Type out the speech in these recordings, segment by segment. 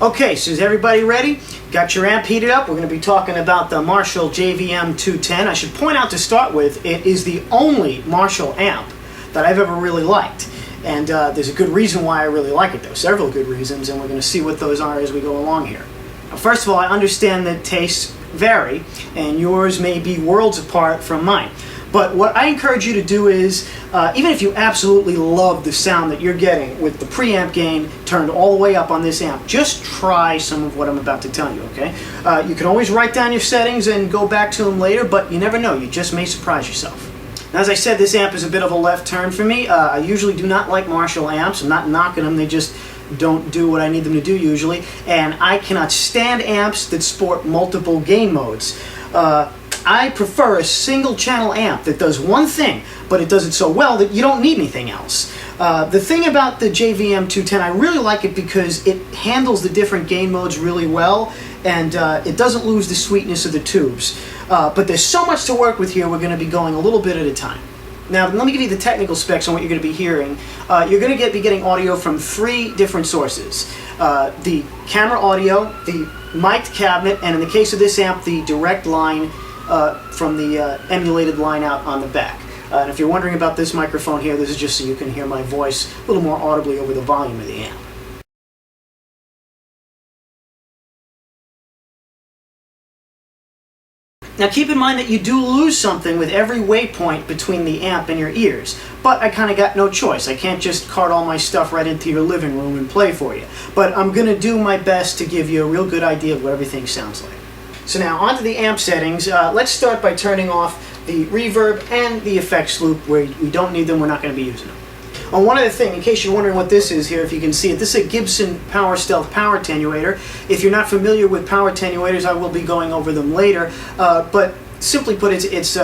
Okay, so is everybody ready? Got your amp heated up? We're going to be talking about the Marshall JVM210. I should point out to start with, it is the only Marshall amp that I've ever really liked. And there's a good reason why I really like it, though. Several good reasons, and we're going to see what those are as we go along here. Now, first of all, I understand that tastes vary, and yours may be worlds apart from mine. But what I encourage you to do is, even if you absolutely love the sound that you're getting with the preamp gain turned all the way up on this amp, just try some of what I'm about to tell you, okay? You can always write down your settings and go back to them later, but you never know. You just may surprise yourself. Now, as I said, this amp is a bit of a left turn for me. I usually do not like Marshall amps. I'm not knocking them. They just don't do what I need them to do usually. And I cannot stand amps that sport multiple gain modes. I prefer a single channel amp that does one thing, but it does it so well that you don't need anything else. The thing about the JVM210, I really like it because it handles the different gain modes really well, and it doesn't lose the sweetness of the tubes. But there's so much to work with here, we're going to be going a little bit at a time. Now, let me give you the technical specs on what you're going to be hearing. You're going to be getting audio from 3 different sources. The camera audio, the mic'd cabinet, and in the case of this amp, the direct line from the emulated line out on the back. And if you're wondering about this microphone here, this is just so you can hear my voice a little more audibly over the volume of the amp. Now keep in mind that you do lose something with every waypoint between the amp and your ears, but I kind of got no choice. I can't just cart all my stuff right into your living room and play for you. But I'm going to do my best to give you a real good idea of what everything sounds like. So now onto the amp settings. Let's start by turning off the reverb and the effects loop. Where we don't need them, we're not going to be using them. One other thing, in case you're wondering what this is here, if you can see it, this is a Gibson Power Stealth power attenuator. If you're not familiar with power attenuators, I will be going over them later. But simply put, it's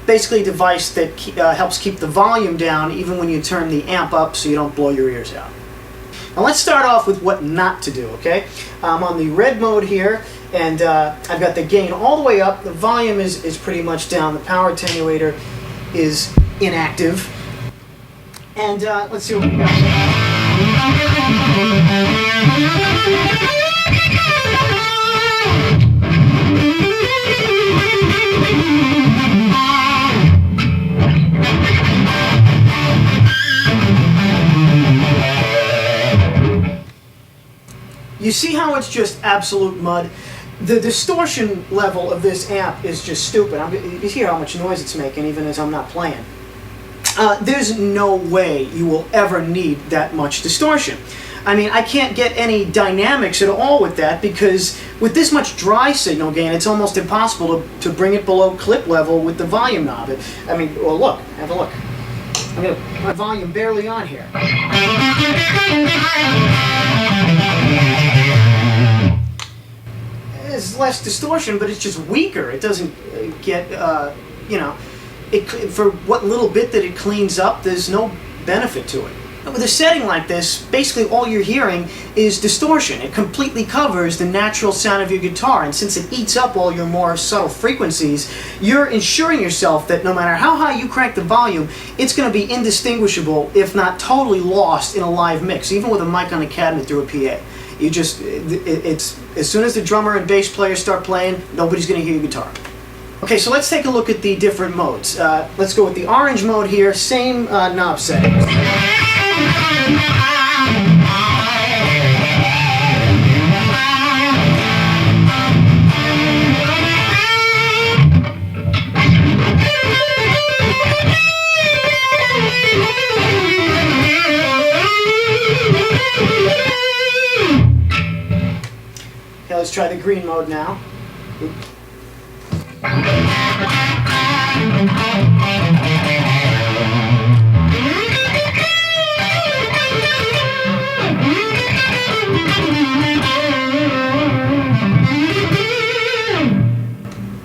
basically a device that helps keep the volume down even when you turn the amp up so you don't blow your ears out. Now let's start off with what not to do, okay? I'm on the red mode here, and I've got the gain all the way up. The volume is pretty much down. The power attenuator is inactive. And let's see what we got. You see how it's just absolute mud? The distortion level of this amp is just stupid. You hear how much noise it's making even as I'm not playing. There's no way you will ever need that much distortion. I mean, I can't get any dynamics at all with that because with this much dry signal gain, it's almost impossible to bring it below clip level with the volume knob. I mean, well, look, have a look. I'm going to put my volume barely on here. There's less distortion, but it's just weaker. It doesn't get, you know, for what little bit that it cleans up, there's no benefit to it. But with a setting like this, basically all you're hearing is distortion. It completely covers the natural sound of your guitar, and since it eats up all your more subtle frequencies, you're ensuring yourself that no matter how high you crank the volume, it's going to be indistinguishable, if not totally lost in a live mix, even with a mic on a cabinet through a PA. You just, it's as soon as the drummer and bass players start playing, nobody's going to hear your guitar. Okay, so let's take a look at the different modes. Let's go with the orange mode here, same knob settings. Okay, let's try the green mode now.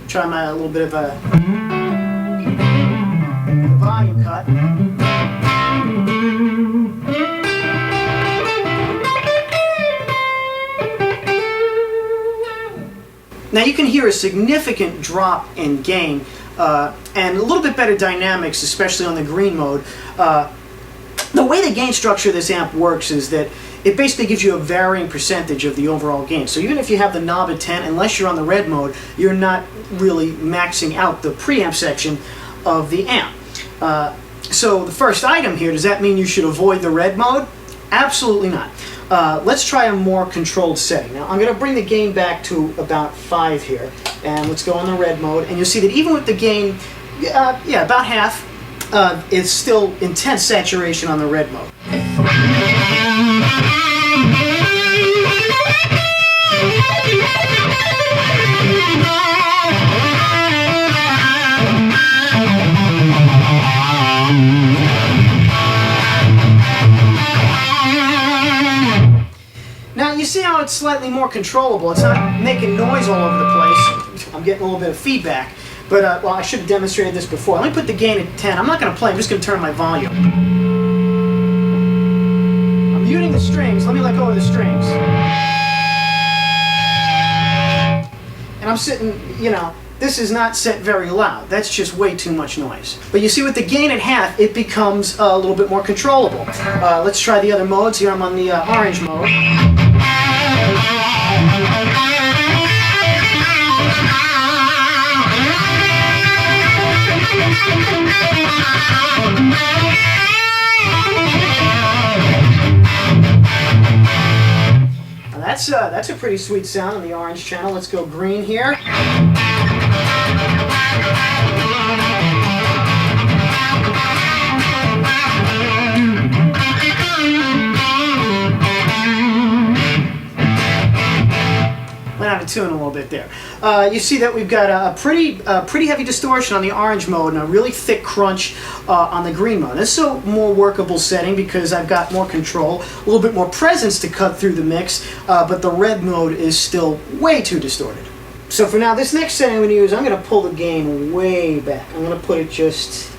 Try my little bit of a volume cut. Now you can hear a significant drop in gain and a little bit better dynamics, especially on the green mode. The way the gain structure of this amp works is that it basically gives you a varying percentage of the overall gain. So even if you have the knob at 10, unless you're on the red mode, you're not really maxing out the preamp section of the amp. So the first item here, does that mean you should avoid the red mode? Absolutely not. Let's try a more controlled setting. Now I'm going to bring the gain back to about 5 here, and let's go in the red mode, and you'll see that even with the gain, about half, it's still intense saturation on the red mode. Now you see how it's slightly more controllable. It's not making noise all over the place. I'm getting a little bit of feedback. But, well, I should have demonstrated this before. Let me put the gain at 10. I'm not going to play. I'm just going to turn my volume. I'm muting the strings. Let me let go of the strings. And I'm sitting, you know, this is not set very loud. That's just way too much noise. But you see with the gain at half, it becomes a little bit more controllable. Let's try the other modes. Here I'm on the orange mode. Now that's a pretty sweet sound on the orange channel. Let's go green here. Went out of tune a little bit there. You see that we've got a pretty heavy distortion on the orange mode and a really thick crunch on the green mode. This is a more workable setting because I've got more control, a little bit more presence to cut through the mix, but the red mode is still way too distorted. So for now, this next setting I'm going to use, I'm going to pull the gain way back. I'm going to put it just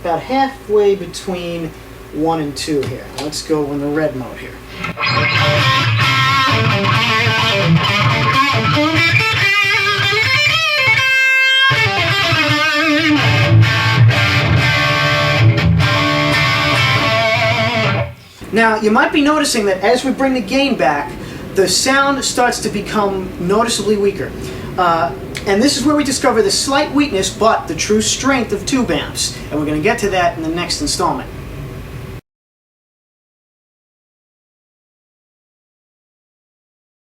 about halfway between 1 and 2 here. Let's go in the red mode here. Now, you might be noticing that as we bring the gain back, the sound starts to become noticeably weaker. And this is where we discover the slight weakness, but the true strength of tube amps. And we're going to get to that in the next installment.